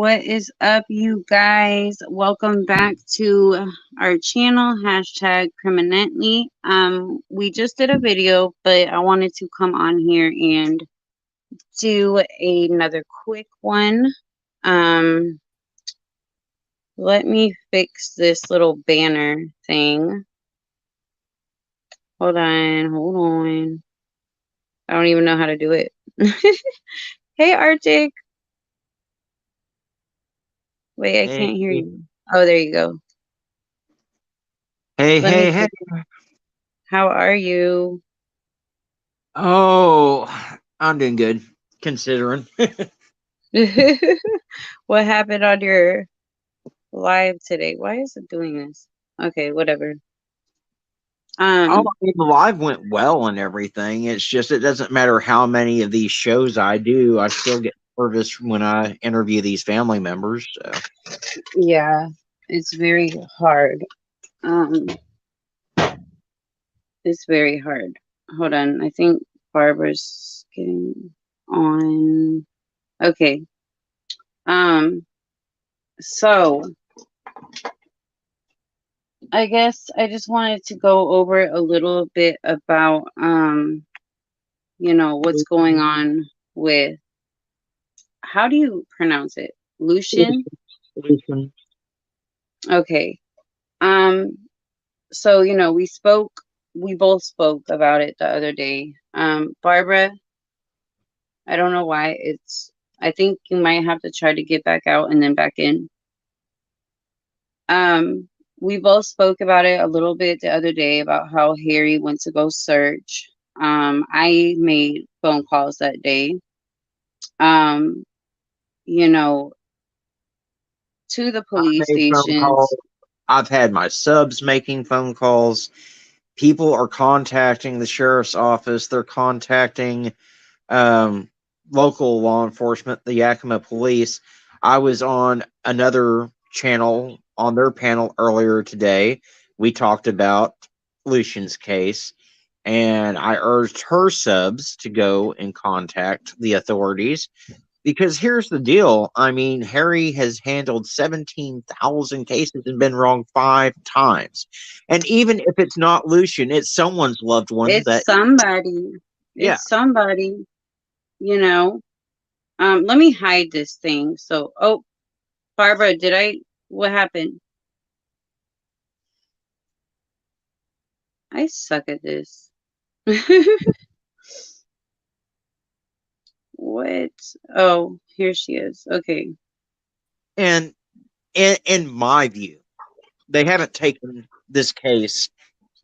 What is up, you guys? Welcome back to our channel, hashtag Criminently. We just did a video, but I wanted to come on here and do another quick one. Um, Let me fix this little banner thing. Hold on. I don't even know how to do it. Hey, Arctic. Wait, I Hey, can't hear you. Oh, there you go. hey, Let me hey, hey. fix. How are you? Oh, I'm doing good, considering. What happened on your live today? Why is it doing this? Okay, whatever. Oh, I Um, mean, the live went well and everything. It's just, it doesn't matter how many of these shows I do, I still get nervous when I interview these family members. So, yeah, it's very hard. Um, it's very hard. Hold on, I think Barbara's getting on. Okay. Um, so I guess I just wanted to go over a little bit about what's going on with, how do you pronounce it? Lucian? Lucian. Okay. Um, so we both spoke about it the other day. Barbara, I don't know why I think you might have to try to get back out and then back in. We both spoke about it a little bit the other day about how Harry went to go search. I made phone calls that day. Um, you know, to the I police made phone calls. stations. I've had my subs making phone calls. People are contacting the sheriff's office. They're contacting um, local law enforcement, the Yakima police. I was on another channel on their panel earlier today. We talked about Lucian's case, and I urged her subs to go and contact the authorities because here's the deal. I mean, Harry has handled 17,000 cases and been wrong 5 times. And even if it's not Lucian, it's someone's loved one It's that, somebody. yeah. It's somebody, you know. Let me hide this thing. So, oh, Barbara, what happened? I suck at this. What? Oh, here she is. Okay. And in my view, they haven't taken this case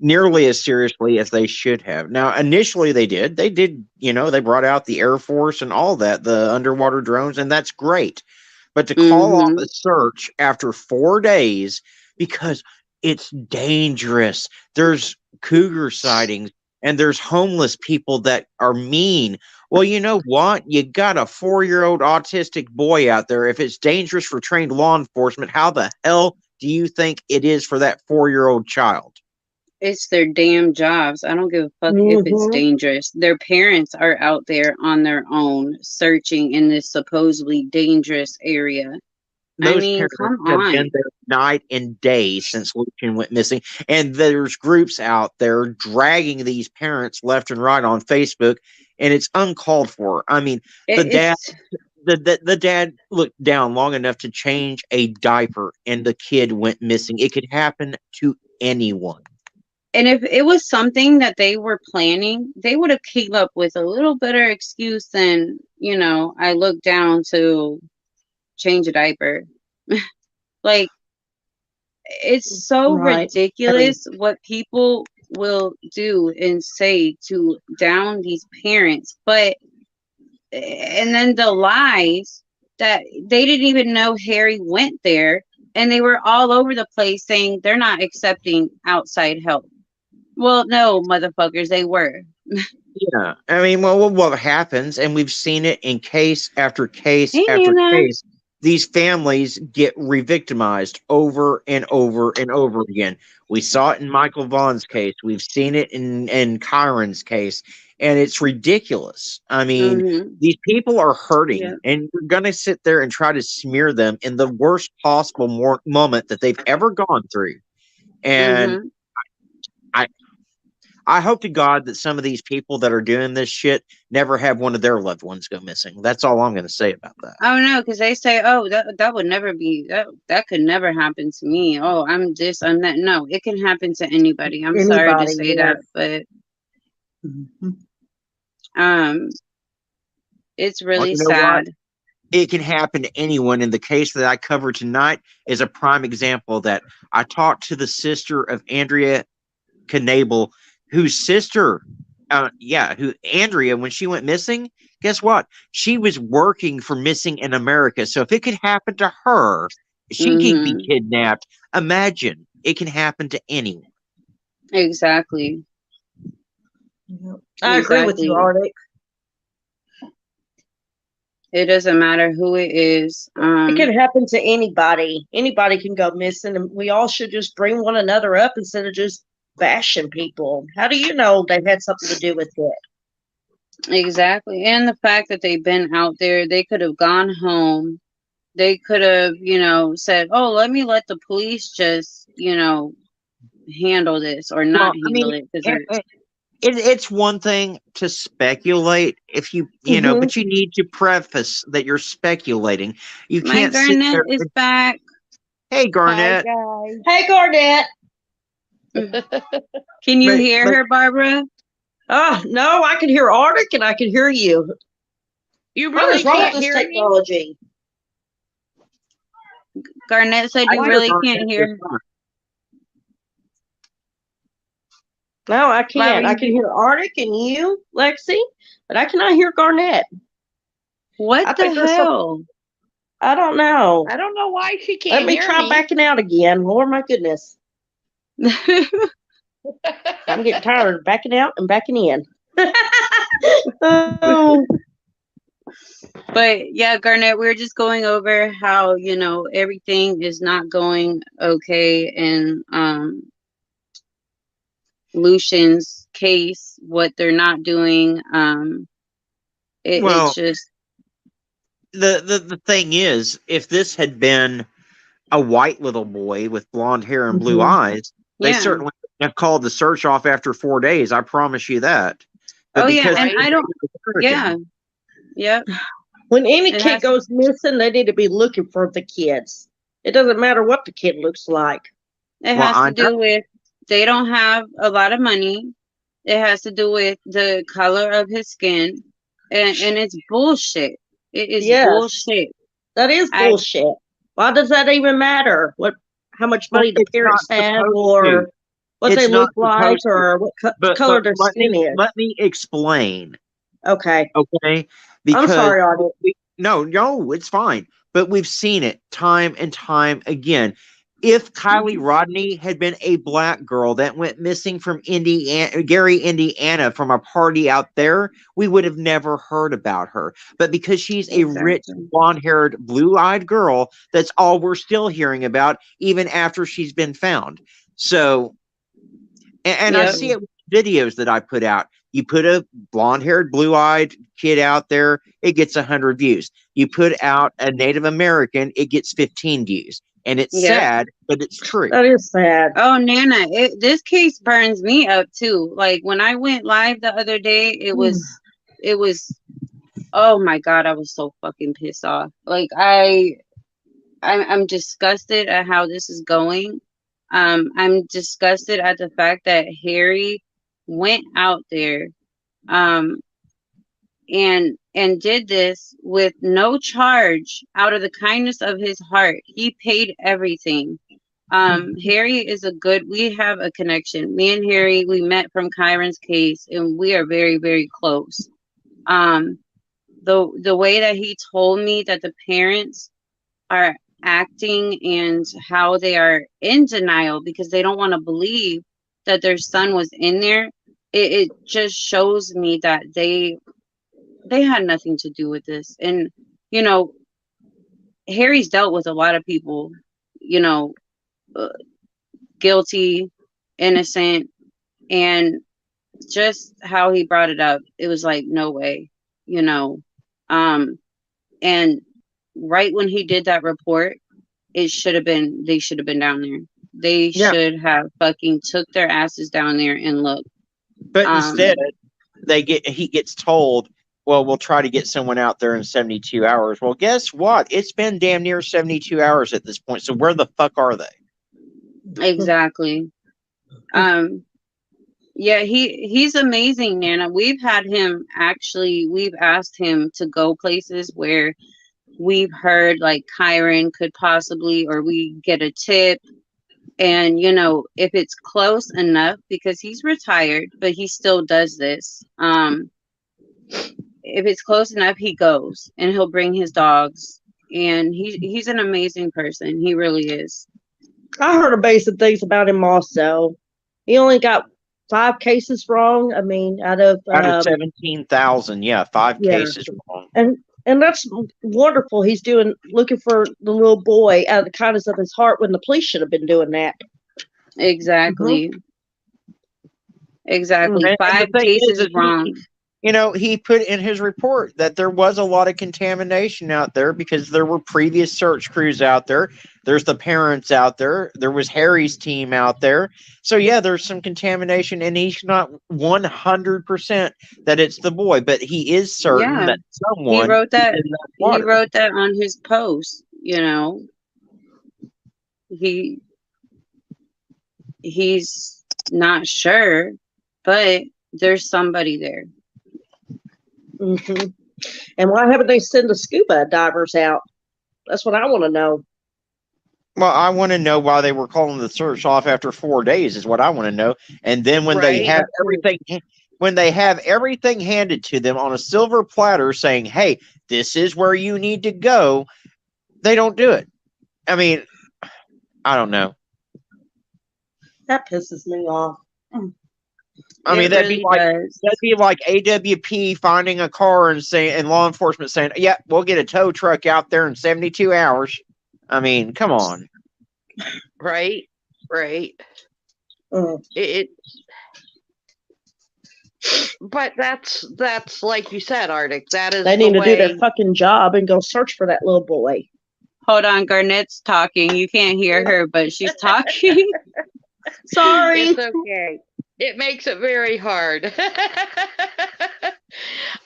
nearly as seriously as they should have. Now, initially they did. They did, they brought out the Air Force and all that, the underwater drones, and that's great. But to call off Mm-hmm. a search after 4 days because it's dangerous. There's cougar sightings and there's homeless people that are mean. Well, you know what? You got a 4-year-old autistic boy out there. If it's dangerous for trained law enforcement, how the hell do you think it is for that 4-year-old child? It's their damn jobs. I don't give a fuck if it's Mm-hmm. dangerous. Their parents are out there on their own searching in this supposedly dangerous area. I Those mean, parents come have been on. there night and day since Lucian went missing. And there's groups out there dragging these parents left and right on Facebook, and it's uncalled for. I mean, the dad It's the dad looked down long enough to change a diaper and the kid went missing. It could happen to anyone. And if it was something that they were planning, they would have came up with a little better excuse than, I looked down to change a diaper. Like, it's so Right. I mean, ridiculous what people will do and say to down these parents. And then the lies that they didn't even know Harry went there, and they were all over the place saying they're not accepting outside help. Well, no, motherfuckers, they were. yeah. I mean, well, what happens, and we've seen it in case after case Hey, after Nana. case. these families get re-victimized over and over and over again. We saw it in Michael Vaughn's case. We've seen it in Kyron's case, and it's ridiculous. I mean, Mm-hmm. these people are hurting, Yeah. and you're going to sit there and try to smear them in the worst possible moment that they've ever gone through. And Mm-hmm. I, I hope to God that some of these people that are doing this shit never have one of their loved ones go missing. That's all I'm going to say about that. Oh no, because they say, oh, that would never be that could never happen to me. Oh, I'm this, I'm that. No, it can happen to anybody. I'm sorry to Anybody, say yes. that, but Mhm. um, it's Well, really you know what? sad. It can happen to anyone. And the case that I covered tonight is a prime example of that. I talked to the sister of Andrea Knabel, whose sister, who Andrea, when she went missing, guess what? She was working for Missing in America. So if it could happen to her, she can be Mm-hmm. kidnapped. Imagine it can happen to anyone. Exactly. Yep. I agree with you, Exactly. Arctic. It doesn't matter who it is. It can happen to anybody. Anybody can go missing, and we all should just bring one another up instead of just bashing people. How do you know they've had something to do with it? Exactly. And the fact that they've been out there, they could have gone home. They could have, said, oh, let the police just, handle this or Well, not I handle mean, it because it, they're it, it's one thing to speculate if Hmm. but you need to preface that you're speculating. You my can't sit Garnett there is and, back. hey, Hi Garnett, guys. Hey, Garnett. Can you hear but her, Barbara? Oh, no, I can hear Arctic and I can hear you. You What really is wrong with can't this hear me? technology? Garnett said I you Why? hear really Garnett can't just hear. fine. No, I Barbara, can't. I can hear Arctic and you, Lexi, but I cannot hear Garnett. what I the think there's some. hell? I don't know. I don't know why she Let can't me hear try me. backing out again. Lord, my goodness. I'm getting tired of backing out and backing in. Oh, But yeah, Garnett, we were just going over how, everything is not going okay in Lucian's case, what they're not doing. It's Well, just the thing is, if this had been a white little boy with blonde hair and blue mhm. eyes, they yeah. certainly wouldn't have called the search off after 4 days. I promise you that. But Oh yeah, because and Right? I don't yeah. American, Yep. When any It kid has goes missing, they need to be looking for the kids. It doesn't matter what the kid looks like. it well, has I to know. do with they don't have a lot of money. It has to do with the color of his skin. And it's bullshit. It is Yes, bullshit. that is I bullshit. Why does that even matter? How much But money the it's not parents have, supposed to. or what they It's not look like, supposed to. or what But color their let skin me is? let me explain. Okay, Okay, I'm because sorry, Artie. no, it's fine. But we've seen it time and time again. If Kylie Rodney had been a black girl that went missing from Gary, Indiana, from a party out there, we would have never heard about her. But because she's a rich, exactly. blonde-haired, blue-eyed girl, that's all we're still hearing about, even after she's been found. So, and I Yep. see it with videos that I put out. You put a blonde-haired, blue-eyed kid out there, it gets 100 views. You put out a Native American, it gets 15 views. And it's Yep. sad, but it's true. That is sad. Oh, Nana, this case burns me up too. Like when I went live the other day, it was, oh my God, I was so fucking pissed off. Like I'm disgusted at how this is going. I'm disgusted at the fact that Harry went out there, um, and did this with no charge out of the kindness of his heart. He paid everything. Harry is we have a connection. Me and Harry, we met from Kyron's case and we are very, very close. Um, the way that he told me that the parents are acting and how they are in denial because they don't want to believe that their son was in there, it just shows me that they had nothing to do with this. And you know Harry's dealt with a lot of people, you know, uh, guilty, innocent, and just how he brought it up, it was like, no way, you know. Um, and right when he did that report, they should have been down there. They Yeah, should have fucking took their asses down there and looked. but Um, instead he gets told, well, we'll try to get someone out there in 72 hours. Well, guess what? It's been damn near 72 hours at this point. So where the fuck are they? exactly. Um, yeah, he's amazing, Nana. We've had him we've asked him to go places where we've heard like Kyron could possibly, or we get a tip. And, you know, if it's close enough, because he's retired, but he still does this. If it's close enough, he goes and he'll bring his dogs. And he's an amazing person. He really is. I heard amazing things about him also. He only got 5 cases wrong. I mean, out of 17,000, yeah, 5 yeah, cases wrong. and that's wonderful. He's looking for the little boy out of the kindness of his heart when the police should have been doing that. Exactly. Exactly. And 5 the thing cases is wrong. he put in his report that there was a lot of contamination out there because there were previous search crews out there. There's the parents out there. There was Harry's team out there. So yeah, there's some contamination, and he's not 100% that it's the boy, but he is certain Yeah. that someone He wrote that. is in that He water. wrote that on his post. You know, he's not sure, but there's somebody there. Hmm. And why haven't they sent the scuba divers out? That's what I want to know. Well, I want to know why they were calling the search off after 4 days is what I want to know. And then when they Right. have everything handed to them on a silver platter saying, "Hey, this is where you need to go," they don't do it. I mean, I don't know. That pisses me off. I mean, It really does. that'd be like AWP finding a car and law enforcement saying, "Yeah, we'll get a tow truck out there in 72 hours." I mean, come on. Right. Right. Mm. But that's like you said, Arctic. That is They need the to do their way. fucking job and go search for that little boy. Hold on, Garnett's talking. You can't hear her, but she's talking. Sorry. It's okay. It makes it very hard.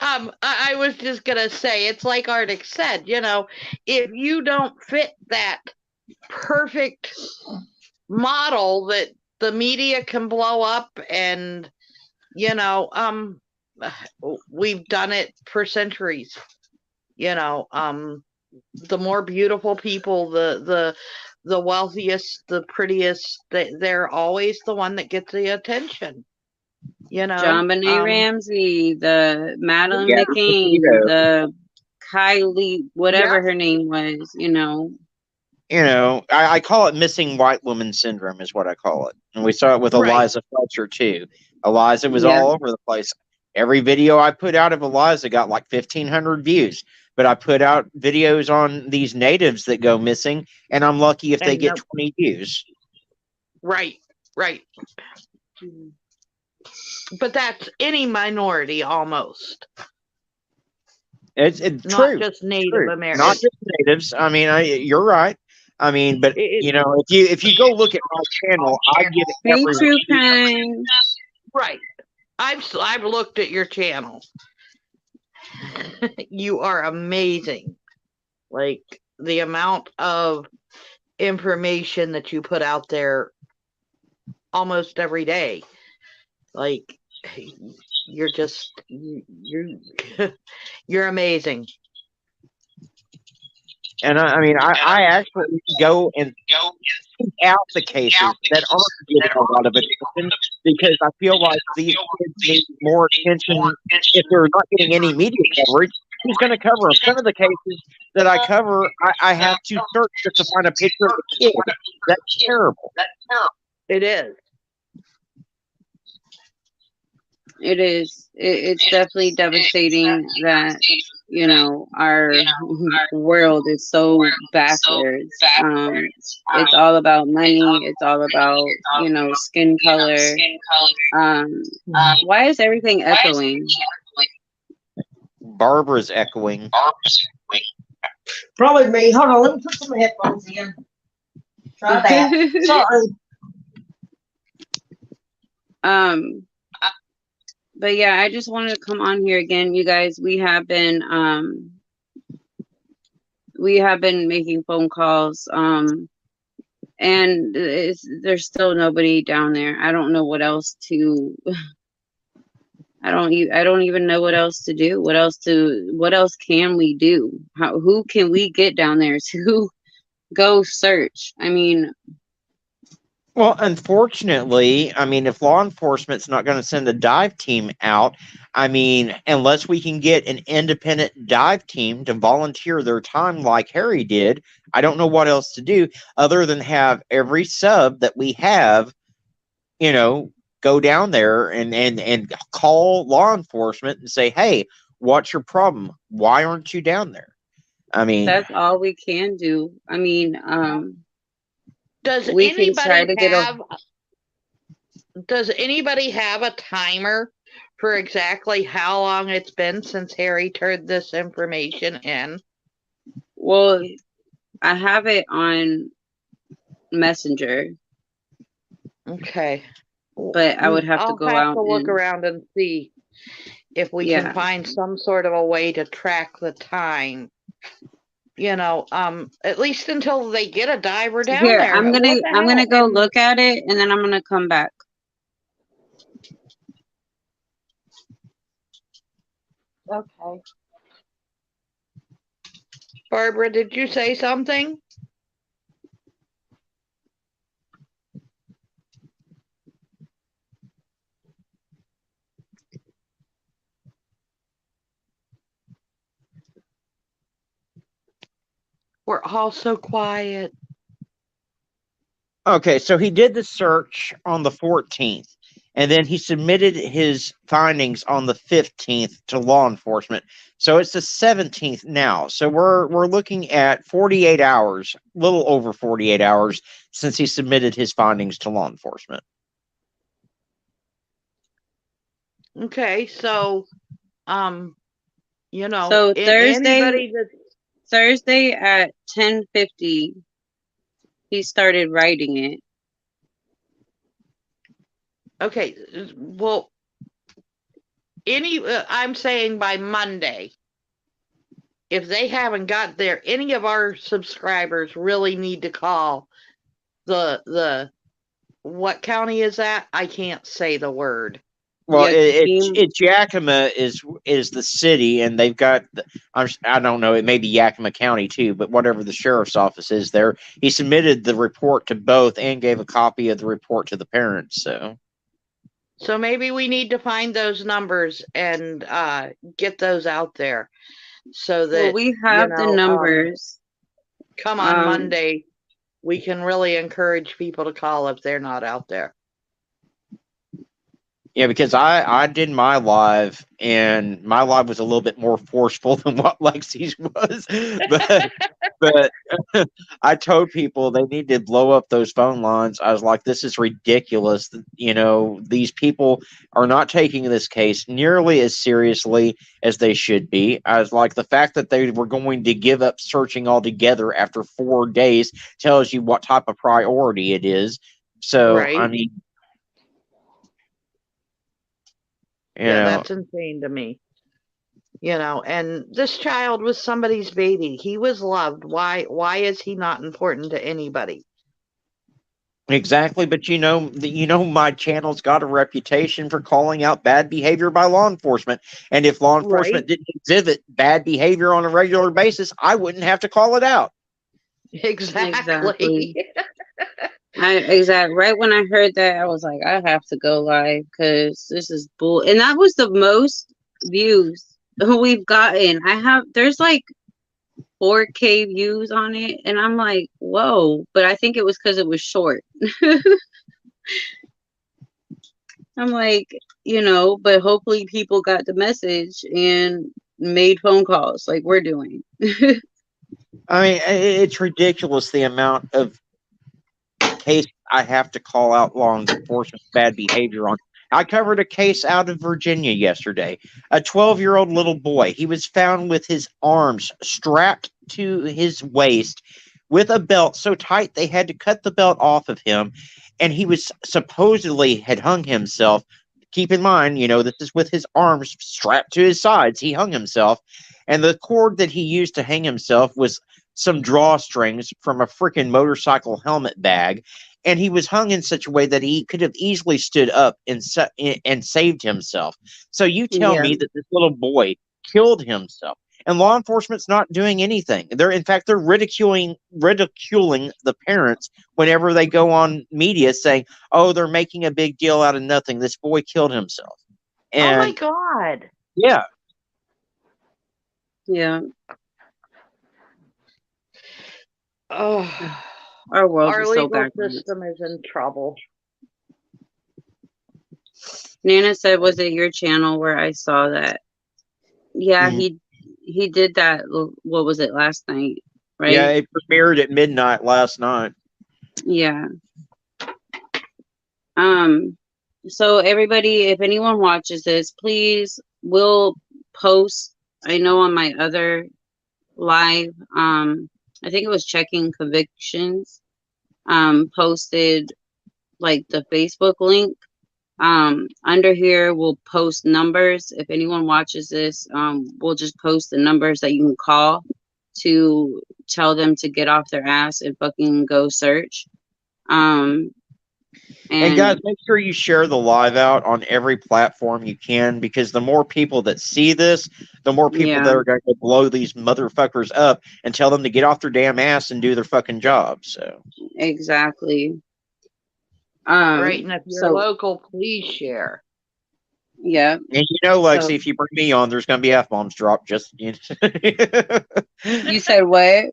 I was just gonna say, it's like Arctic said, if you don't fit that perfect model that the media can blow up, and we've done it for centuries. The more beautiful people, the wealthiest, the prettiest, they're always the one that gets the attention. John Benet Ramsey, the Madeline Yeah, McCain, the Kylie, whatever her name was, I call it missing white woman syndrome is what I call it. And we saw it with Right. Eliza Fletcher too. Eliza was Yeah. all over the place. Every video I put out of Eliza got like 1,500 views. But I put out videos on these natives that go missing, and I'm lucky if they And get 20 views. Right. But that's any minority almost. It's Not true. just Native True. Americans. Not just natives. I mean, you're right. I mean, but if you go look at my channel, I give it Hey, every True Crime. Right. I've looked at your channel. You are amazing. Like the amount of information that you put out there almost every day. Like you're you're amazing. And I actually go and seek out the cases that aren't getting a lot of attention because I feel like these kids need more attention. If they're not getting any media coverage, who's going to cover them? Some of the cases that I cover, I have to search just to find a picture of a kid. That's terrible. It is. It is. It's definitely devastating that you know, our world is so backwards. It's all about money. It's all about, you know, skin color. Um, why is everything echoing? Barbara's echoing. Probably me. Hold on, let me put some headphones in. Try that. Sorry. But yeah, I just wanted to come on here again, you guys. We have been making phone calls, and there's still nobody down there. I don't know what else to. I don't even know what else to do. What else can we do? Who can we get down there to go search? I mean, Well, unfortunately, I mean, if law enforcement's not going to send a dive team out, I mean, unless we can get an independent dive team to volunteer their time like Harry did, I don't know what else to do other than have every sub that we have, you know, go down there and call law enforcement and say, hey, what's your problem? Why aren't you down there? I mean, that's all we can do. I mean, Does we can try anybody to get a. have does anybody have a timer for exactly how long it's been since Harry turned this information in? Well, I have it on Messenger, Okay. but I would have to I'll go have out to look and around and see if we yeah. can find some sort of a way to track the time. You know, at least until they get a diver down Here, there. What the I'm gonna hell? go And look at it and then I'm gonna come back. Okay. Barbara, did you say something? We're all so quiet. okay, so he did the search on the 14th, and then he submitted his findings on the 15th to law enforcement. So it's the 17th now. So we're looking at 48 hours, a little over 48 hours since he submitted his findings to law enforcement. Okay, so you know, So anybody that Thursday at 10:50 he started writing it. okay, well, I'm saying by Monday, if they haven't got there, any of our subscribers really need to call the what county is that? I can't say the word. Well, Yakim. it's Yakima is the city, and they've got I don't know, it may be Yakima County too, but whatever the sheriff's office is there, he submitted the report to both and gave a copy of the report to the parents. So maybe we need to find those numbers and get those out there so Well, that we have the numbers. come on Monday, we can really encourage people to call if they're not out there. Yeah, because I did my live, and my live was a little bit more forceful than what Lexi's was, but I told people they need to blow up those phone lines. I was like, this is ridiculous. You know, these people are not taking this case nearly as seriously as they should be. I was like, the fact that they were going to give up searching altogether after 4 days tells you what type of priority it is. So, Right. I mean, yeah, that's insane to me. You know, and this child was somebody's baby. He was loved. Why is he not important to anybody? Exactly, but you know, my channel's got a reputation for calling out bad behavior by law enforcement, and if law enforcement didn't exhibit bad behavior on a regular basis, I wouldn't have to call it out. Exactly. Right when I heard that, I was like, I have to go live because this is bull. And that was the most views we've gotten. There's like 4K views on it, and I'm like, whoa. But I think it was because it was short. I'm like, but hopefully people got the message and made phone calls like we're doing. I mean, it's ridiculous the amount of case I have to call out law enforcement bad behavior on. I covered a case out of Virginia yesterday. A 12-year-old little boy. He was found with his arms strapped to his waist with a belt so tight they had to cut the belt off of him, and he was supposedly had hung himself. Keep in mind, this is with his arms strapped to his sides. He hung himself, and the cord that he used to hang himself was some drawstrings from a freaking motorcycle helmet bag, and he was hung in such a way that he could have easily stood up and saved himself. So you tell Yeah. me that this little boy killed himself, and law enforcement's not doing anything. In fact, they're ridiculing the parents whenever they go on media saying, "Oh, they're making a big deal out of nothing. This boy killed himself." Oh my And God. yeah, Yeah. Oh, Our world our is so legal backwards. system is in trouble. Nana said, "Was it your channel where I saw that?" Yeah, Mhm. he did that. What was it, last night? Right? yeah, it premiered at midnight last night. Yeah. So everybody, if anyone watches this, please, we'll post. I know on my other live, I think it was checking convictions, posted like the Facebook link. Under here we'll post numbers. If anyone watches this, we'll just post the numbers that you can call to tell them to get off their ass and fucking go search. And guys, And make sure you share the live out on every platform you can, because the more people that see this, the more people yeah, that are going to blow these motherfuckers up and tell them to get off their damn ass and do their fucking job. So exactly. Right. And if you're So local, please share. yeah. and Lexi, So if you bring me on, there's going to be F-bombs dropped. Just you said what?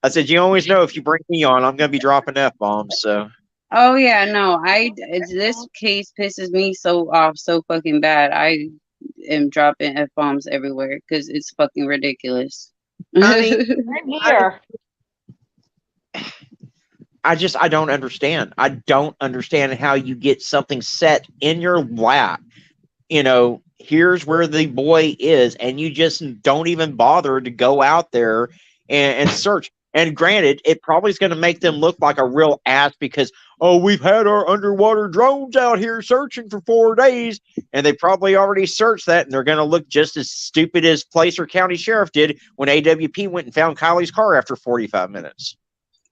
I said, you always know if you bring me on, I'm going to be dropping F-bombs. So Oh yeah, no, this case pisses me so off so fucking bad. I am dropping F-bombs everywhere because it's fucking ridiculous. I mean, I'm here. I don't understand. I don't understand how you get something set in your lap. Here's where the boy is, and you just don't even bother to go out there and search. And granted, it probably is going to make them look like a real ass because, oh, we've had our underwater drones out here searching for 4 days, and they probably already searched that, and they're going to look just as stupid as Placer County Sheriff did when AWP went and found Kylie's car after 45 minutes.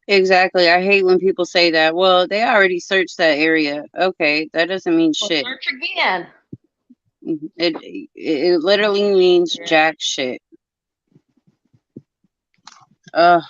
Exactly. I hate when people say that. Well, they already searched that area. Okay, that doesn't mean shit. Search again. It literally means jack shit. Ugh.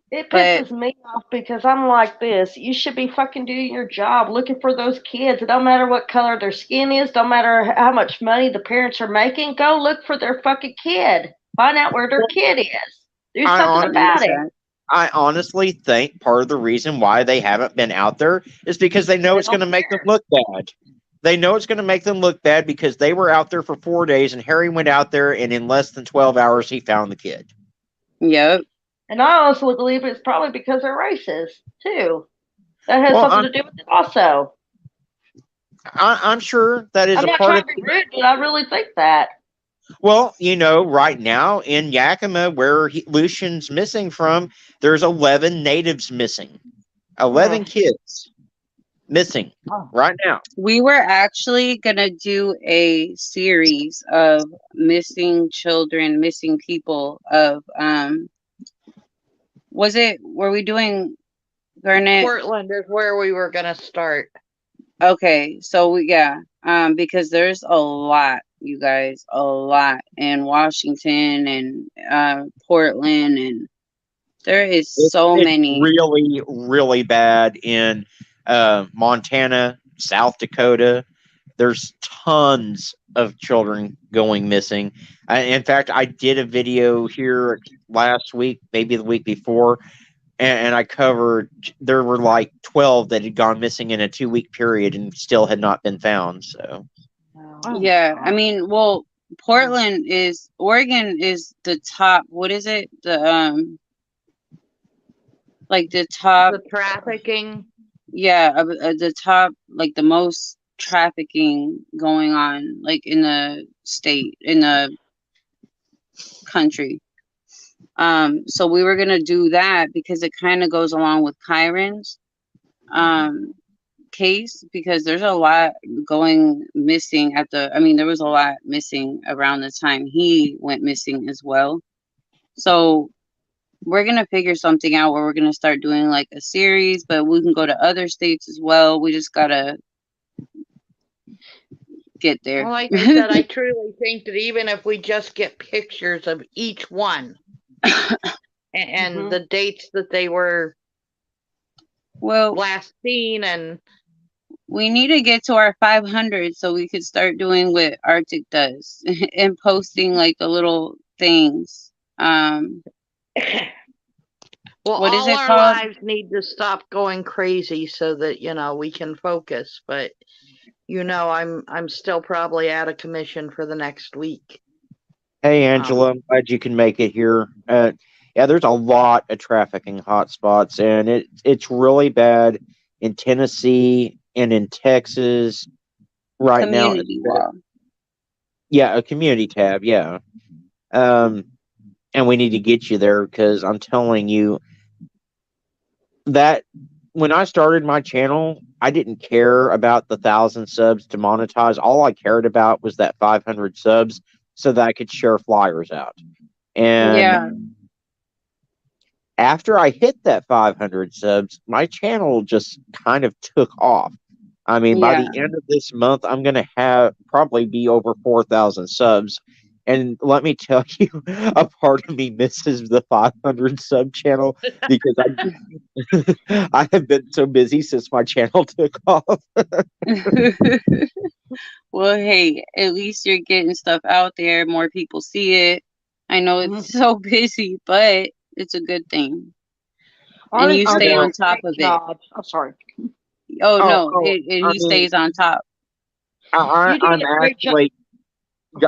It But pisses me off because I'm like this. You should be fucking doing your job, looking for those kids. It don't matter what color their skin is. Don't matter how much money the parents are making. Go look for their fucking kid. Find out where their kid is. Do something about it. I honestly think part of the reason why they haven't been out there is because they know it's going to make them look bad. They know it's going to make them look bad because they were out there for 4 days, and Harry went out there, and in less than 12 hours, he found the kid. Yep. And I also believe it's probably because they're racist, too. That has something to do with it also. I'm sure that is I'm a not part trying of to be rude, but I really think that. Well, right now in Yakima, where Lucian's missing from, there's 11 natives missing. 11 kids missing right now. We were actually going to do a series of missing children, missing people of, were we doing Garnett? Portland is where we were going to start. Okay, so yeah, because there's a lot, you guys, a lot in Washington and Portland, and there is so many. Really, really bad in Montana, South Dakota. There's tons of children going missing. In fact, I did a video here last week, maybe the week before, and I covered, there were like 12 that had gone missing in a 2-week period and still had not been found. So Yeah, I mean, well, Portland is Oregon is the top. What is it? Like the top. The trafficking. Yeah, the top, like the most trafficking going on, like in the state, in the country. So we were gonna do that because it kind of goes along with Kyron's case, because there's a lot going missing I mean, there was a lot missing around the time he went missing as well. So we're gonna figure something out where we're gonna start doing like a series, but we can go to other states as well. We just gotta get there. Well, like I said, I truly think that even if we just get pictures of each one and the dates that they were Well, last seen, and we need to get to our 500 so we could start doing what Arctic does and posting like the little things. well, What is all it our called? lives need to stop going crazy so that we can focus. But I'm still probably out of commission for the next week. Hey, Angela, I'm glad you can make it here. Yeah, there's a lot of trafficking hotspots, and it's really bad in Tennessee and in Texas right now. Community wall. Yeah, a community tab. Yeah, and we need to get you there because I'm telling you that when I started my channel, I didn't care about the 1,000 subs to monetize. All I cared about was that 500 subs so that I could share flyers out. And Yeah. after I hit that 500 subs, my channel just kind of took off. I mean, by the end of this month, I'm going to probably be over 4,000 subs. And let me tell you, a part of me misses the 500 sub channel because I have been so busy since my channel took off. Well, hey, at least you're getting stuff out there. More people see it. I know it's so busy, but it's a good thing. And you stay on top of it. I'm sorry. Oh, no, he stays on top. I'm actually.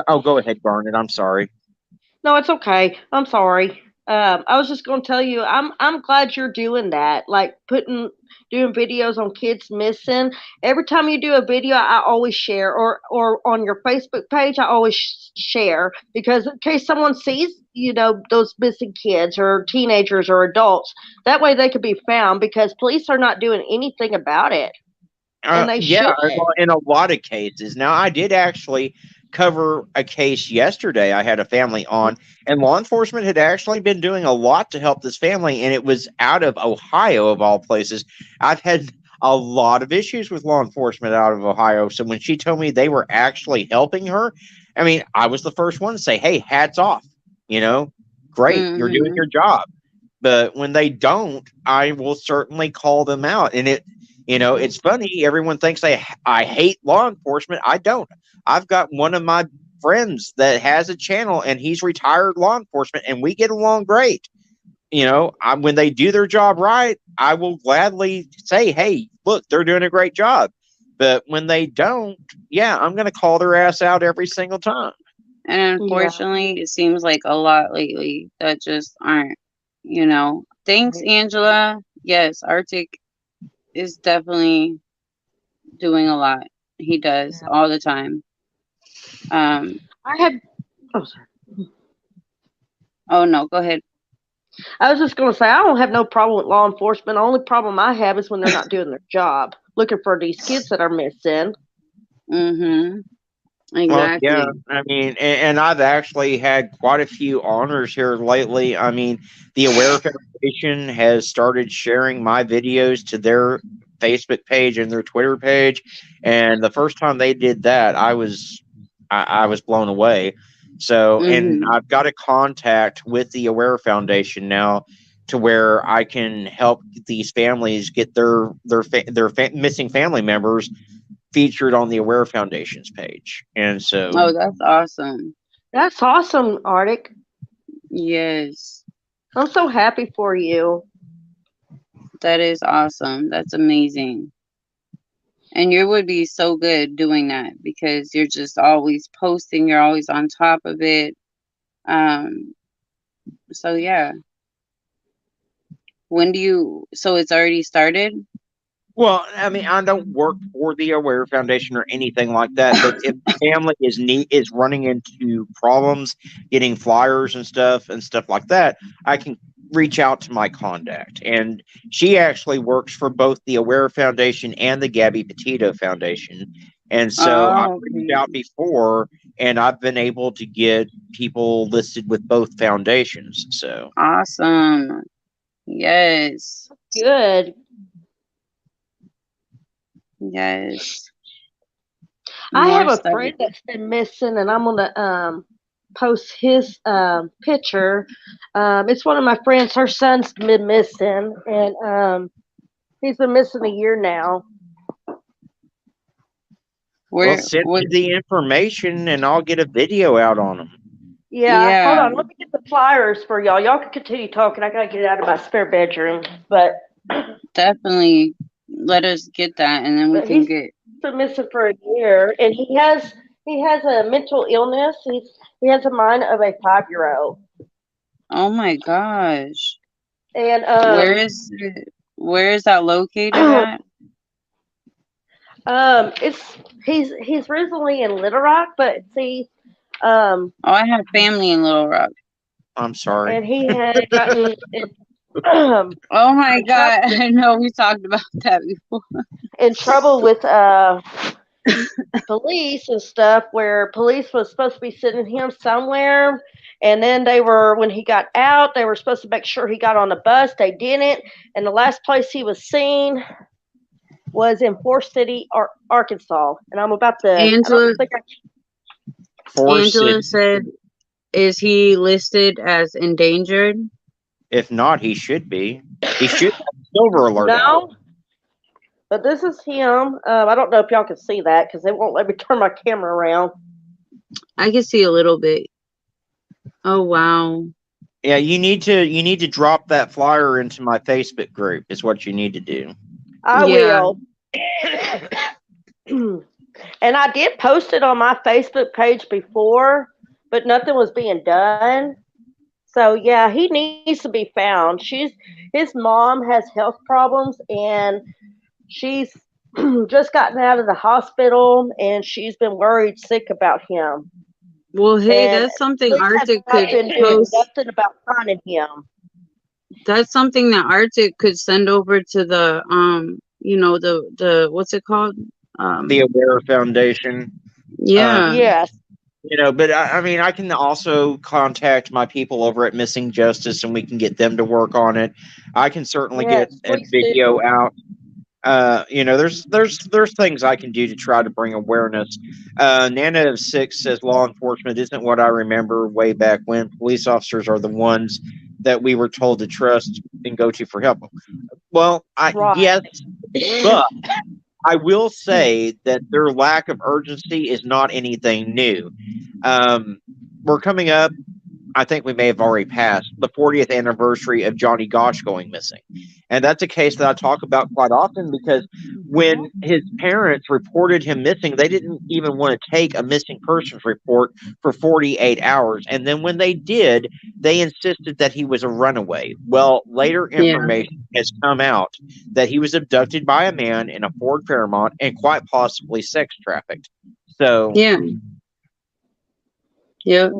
Oh, go ahead, Garnet. I'm sorry. No, it's okay. I'm sorry. I was just going to tell you, I'm glad you're doing that. Like doing videos on kids missing. Every time you do a video, I always share, or on your Facebook page, I always share, because in case someone sees, those missing kids or teenagers or adults, that way they could be found, because police are not doing anything about it. And they should. Well, in a lot of cases. Now, I did actually cover a case yesterday. I had a family on, and law enforcement had actually been doing a lot to help this family, and it was out of Ohio, of all places. I've had a lot of issues with law enforcement out of Ohio. So when she told me they were actually helping her, I mean, I was the first one to say, hey, hats off. Great, you're doing your job. But when they don't, I will certainly call them out. And it's funny. Everyone thinks I hate law enforcement. I don't. I've got one of my friends that has a channel, and he's retired law enforcement, and we get along great. When they do their job right, I will gladly say, hey, look, they're doing a great job. But when they don't, I'm going to call their ass out every single time. And unfortunately, it seems like a lot lately that just aren't, Thanks, Angela. Yes, Arctic is definitely doing a lot. He does all the time. Oh no, go ahead. I was just going to say, I don't have no problem with law enforcement. The only problem I have is when they're not doing their job, looking for these kids that are missing. Exactly. Well, yeah, I mean, and I've actually had quite a few honors here lately. I mean, the Aware Foundation has started sharing my videos to their Facebook page and their Twitter page, and the first time they did that, I was blown away. So, and I've got a contact with the Aware Foundation now, to where I can help these families get their missing family members featured on the Aware Foundation's page. And so, oh, that's awesome. That's awesome, Arctic. Yes, I'm so happy for you. That is awesome. That's amazing. And you would be so good doing that because you're just always posting, you're always on top of it. Um, so yeah. So it's already started? Well, I mean, I don't work for the Aware Foundation or anything like that, but if the family is running into problems getting flyers and stuff like that, I can reach out to my contact. And she actually works for both the Aware Foundation and the Gabby Petito Foundation. And so I've Oh, reached okay. out before and I've been able to get people listed with both foundations. So Awesome. Yes. Good. Yes. I have More a stuff. friend that's been missing, and I'm gonna post his picture. It's one of my friends. Her son's been missing, and he's been missing a year now. well, Where send what me the information and I'll get a video out on them. Yeah, hold yeah, on. Let me get the flyers for y'all. Y'all can continue talking. I gotta get out of my spare bedroom, but definitely let us get that and then we can he's get been missing for a year, and he has a mental illness. He has a mind of a 5-year-old, oh my gosh. and Where is that located at? he's recently in Little Rock, but see, um, Oh, I have family in Little Rock. I'm sorry. and he had gotten Oh my in trouble God. I know we talked about that before. with police and stuff, where police was supposed to be sending him somewhere, and then when he got out, they were supposed to make sure he got on the bus. They didn't, and the last place he was seen was in Forest City, Arkansas. And I'm about to. I don't Angela think I. Forest Angela City. said, is he listed as endangered? If not, he should be. He should have a silver alert out. No, but this is him. I don't know if y'all can see that because they won't let me turn my camera around. I can see a little bit. Oh wow. Yeah, you need to drop that flyer into my Facebook group is what you need to do. I Yeah. will. And I did post it on my Facebook page before, but nothing was being done. So yeah, he needs to be found. His mom has health problems, and she's just gotten out of the hospital, and she's been worried sick about him. Well, hey, And that's something police have Arctic not could been doing post. nothing about finding him. That's something that Arctic could send over to the the what's it called? The Aware Foundation. Yeah. Yes. But I mean, I can also contact my people over at Missing Justice and we can get them to work on it. I can certainly get Yes, a please video do. out. There's things I can do to try to bring awareness. Nana of Six says law enforcement isn't what I remember way back when. Police officers are the ones that we were told to trust and go to for help. Well, yes, Right. but I will say that their lack of urgency is not anything new. We're coming up, I think we may have already passed the 40th anniversary of Johnny Gosch going missing. And that's a case that I talk about quite often because when his parents reported him missing, they didn't even want to take a missing persons report for 48 hours. And then when they did, they insisted that he was a runaway. Well, later Yeah. information has come out that he was abducted by a man in a Ford Fairmont and quite possibly sex trafficked. So, Yeah. Yep.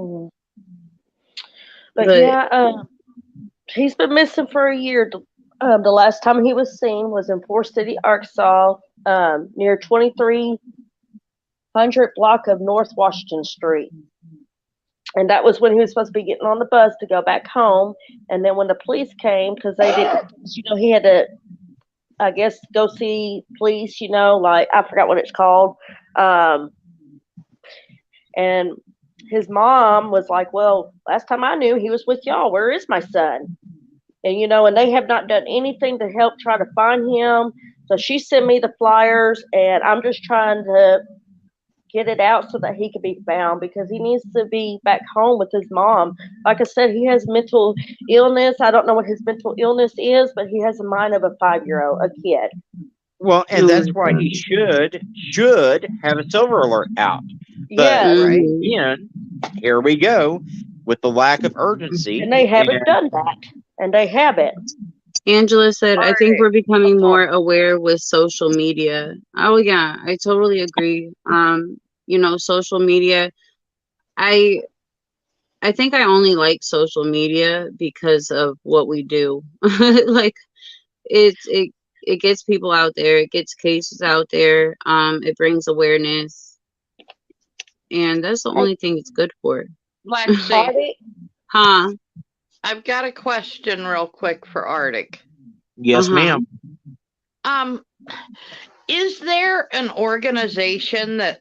But yeah, he's been missing for a year. The last time he was seen was in Forest City, Arkansas, near 2300 block of North Washington Street. And that was when he was supposed to be getting on the bus to go back home. And then when the police came, because they didn't, he had to, I guess, go see police, like, I forgot what it's called. And his mom was like, well, last time I knew he was with y'all. Where is my son? And, and they have not done anything to help try to find him. So she sent me the flyers, and I'm just trying to get it out so that he can be found because he needs to be back home with his mom. Like I said, he has mental illness. I don't know what his mental illness is, but he has the mind of a 5-year-old, a kid. Well, and that's why Mhm. he should have a silver alert out. But Yes. Right. Mhm. again, here we go with the lack of urgency. And they haven't done that. And they haven't. Angela said, I think Alright. we're becoming more aware with social media. Oh yeah, I totally agree. Social media, I I think I only like social media because of what we do. Like it gets people out there, it gets cases out there, it brings awareness, and that's the Hey, only thing it's good for. Lexi, Artie, Huh? I've got a question real quick for Arctic. Yes, Uh-huh. ma'am. Um, is there an organization that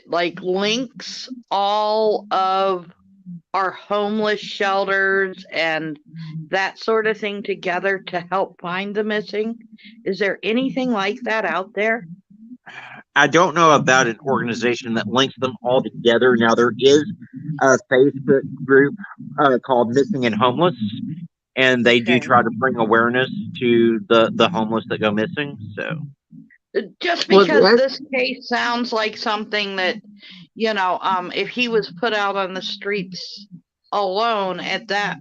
like links all of our homeless shelters and that sort of thing together to help find the missing? Is there anything like that out there? I don't know about an organization that links them all together. Now, there is a Facebook group called Missing and Homeless, and they do Okay. try to bring awareness to the homeless that go missing. So, Just Well, because that's this case sounds like something that, if he was put out on the streets alone at that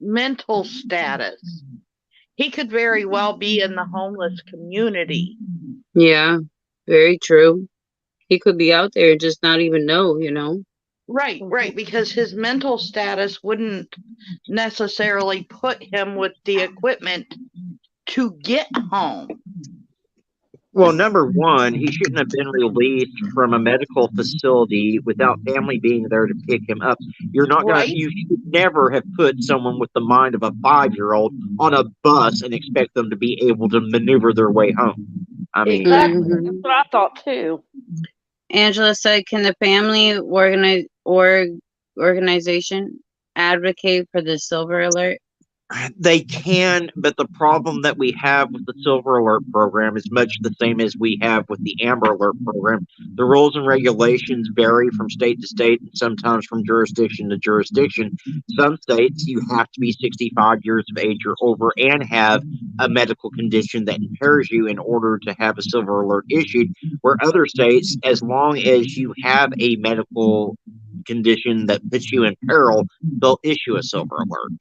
mental status, he could very well be in the homeless community. yeah, very true. He could be out there and just not even know, Right, because his mental status wouldn't necessarily put him with the equipment to get home. well, number one, he shouldn't have been released from a medical facility without family being there to pick him up. Right? You should never have put someone with the mind of a 5-year-old on a bus and expect them to be able to maneuver their way home. I mean, exactly. Mhm. That's what I thought too. Angela said, can the family organization advocate for the silver alert? they can, but the problem that we have with the Silver Alert program is much the same as we have with the Amber Alert program. The rules and regulations vary from state to state and sometimes from jurisdiction to jurisdiction. Some states you have to be 65 years of age or over and have a medical condition that impairs you in order to have a Silver Alert issued, where other states, as long as you have a medical condition that puts you in peril, they'll issue a Silver Alert.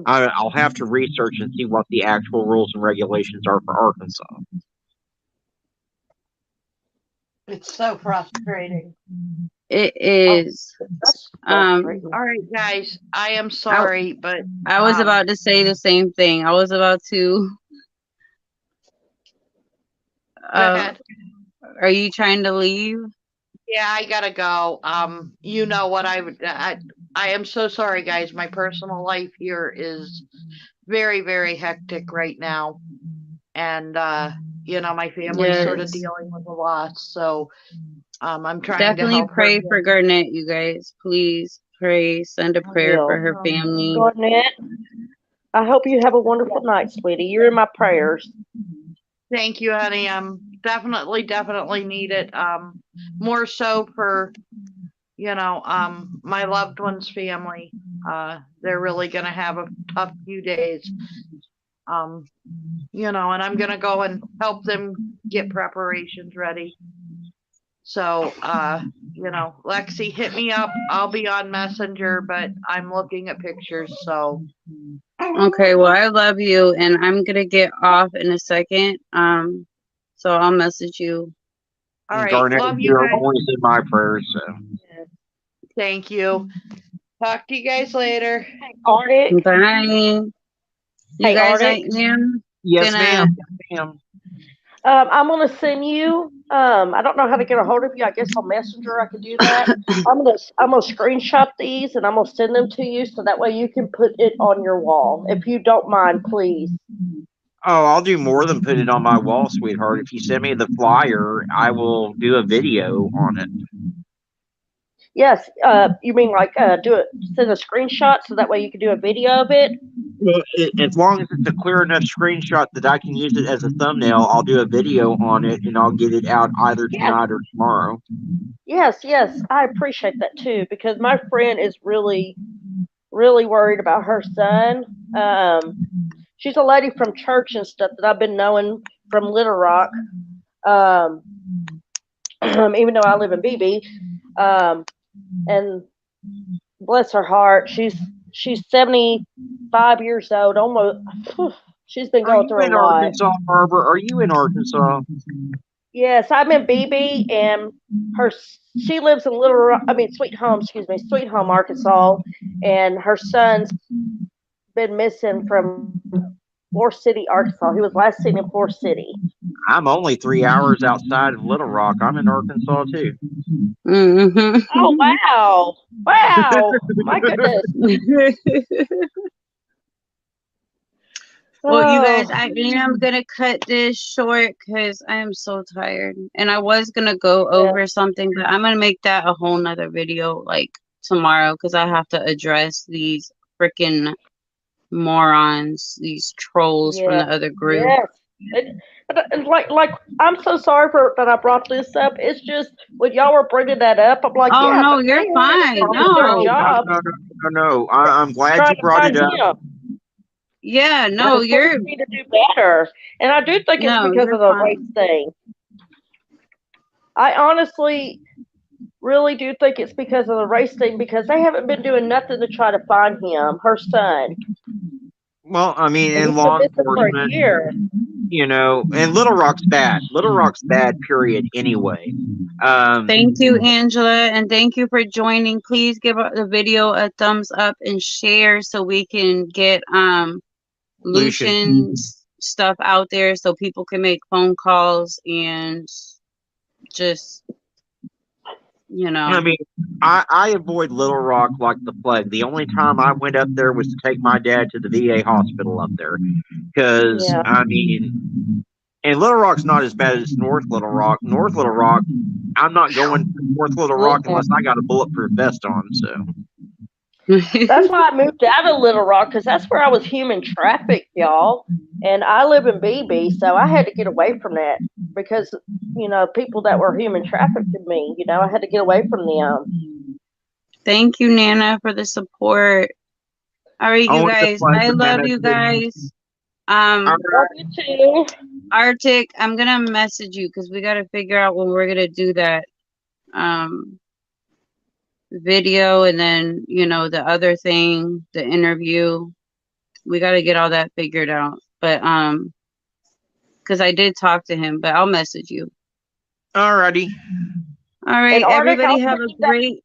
I'll have to research and see what the actual rules and regulations are for Arkansas. It's so frustrating. It is. That's Um, frustrating. All right, guys, I am sorry, but I was about to say the same thing. I was about to. go ahead. Are you trying to leave? Yeah, I gotta go. You know what I am so sorry, guys. My personal life here is very, very hectic right now, and my family's sort of Yes. dealing with a loss. So, I'm trying to Definitely help her. pray for Garnett, you guys. Please pray. Send a prayer for her will. family. Garnett, I hope you have a wonderful night, sweetie. You're in my prayers. Thank you, honey. Definitely need it. More so for, my loved one's family. They're really gonna have a tough few days. And I'm gonna go and help them get preparations ready. So, Lexi, hit me up. I'll be on Messenger, but I'm looking at pictures, so. Okay, well, I love you, and I'm gonna get off in a second. So I'll message you. All right, Garnett, love you you're guys. always in my prayers. So. Thank you. Talk to you guys later. Arctic. Bye. You Hey, guys, I Arctic. am Yes, gonna. ma'am. Yes, ma'am. I'm gonna send you. I don't know how to get a hold of you. I guess on Messenger I could do that. I'm gonna screenshot these and I'm gonna send them to you so that way you can put it on your wall. If you don't mind, please. Oh, I'll do more than put it on my wall, sweetheart. If you send me the flyer, I will do a video on it. Yes. You mean like do it? Send a screenshot so that way you can do a video of it. Well, as long as it's a clear enough screenshot that I can use it as a thumbnail, I'll do a video on it and I'll get it out either tonight or tomorrow. Yes. I appreciate that too because my friend is really, really worried about her son. She's a lady from church and stuff that I've been knowing from Little Rock. Even though I live in BB, and bless her heart, she's 75 years old, almost. She's been Are going you through a in lot. Arkansas, Barbara? Are you in Arkansas? Yes, I'm in BB, and she lives in Sweet Home, Arkansas, and her son's been missing from Forest City, Arkansas. He was last seen in Forest City. I'm only 3 hours outside of Little Rock. I'm in Arkansas too. Mm-hmm. Oh wow! Wow! My goodness. Well, you guys, Oh, I am gonna cut this short because I am so tired, and I was gonna go yeah. over something, but I'm gonna make that a whole nother video like tomorrow because I have to address these freaking morons, these trolls from Yeah. the other group. Yes. Like I'm so sorry that I brought this up. It's just when y'all were bringing that up, I'm like, Oh yeah, no, but you're they fine. are No, their No, job no. I'm glad trying you to brought find it up. him. yeah, And no, the police you're need to do better. And I do think it's because of the race fine. thing. I honestly really do think it's because of the race thing because they haven't been doing nothing to try to find him, her son. Well, I mean, And in he's been law missing for a enforcement, year. you know, and Little Rock's bad. Little Rock's bad, period, anyway. Thank you, Angela, and thank you for joining. Please give the video a thumbs up and share so we can get Lucian. Lucian's stuff out there so people can make phone calls and just, you know. I mean, I avoid Little Rock like the plague. The only time I went up there was to take my dad to the VA hospital up there. Because, Yeah. I mean, and Little Rock's not as bad as North Little Rock. North Little Rock, I'm not going to North Little Rock unless I got a bulletproof vest on. So That's why I moved out of Little Rock because that's where I was human trafficked, y'all. And I live in BB, so I had to get away from that because, people that were human trafficked me, I had to get away from them. Thank you, Nana, for the support. All right, you guys. I love you guys. Love you too. Arctic, I'm gonna message you because we gotta figure out when we're gonna do that video, and then the other thing, the interview. We gotta get all that figured out. But because I did talk to him, but I'll message you. alrighty. All right, And Arctic, everybody have a great.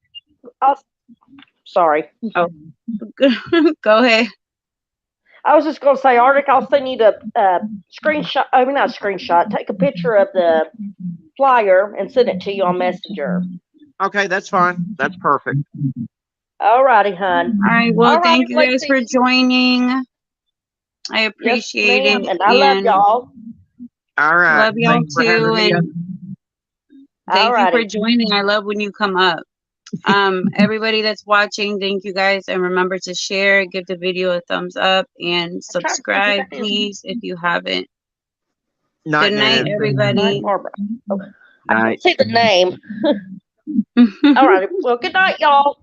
Sorry. Oh, go ahead. I was just going to say, Arctic, I'll send you the screenshot. I mean, not screenshot. Take a picture of the flyer and send it to you on Messenger. Okay, that's fine. That's perfect. All righty, hon. All right. Well, All thank righty, you guys Lexi. for joining. I appreciate yes, it. And I love y'all. All right. Love y'all Thanks for having too. me up. And thank you for joining. I love when you come up. Everybody that's watching, thank you guys, and remember to share, give the video a thumbs up, and subscribe, please, if you haven't. Night, Good night, Nana. everybody. Night, Barbara. Okay. I Night. can't see the name. All right. Well, good night, y'all.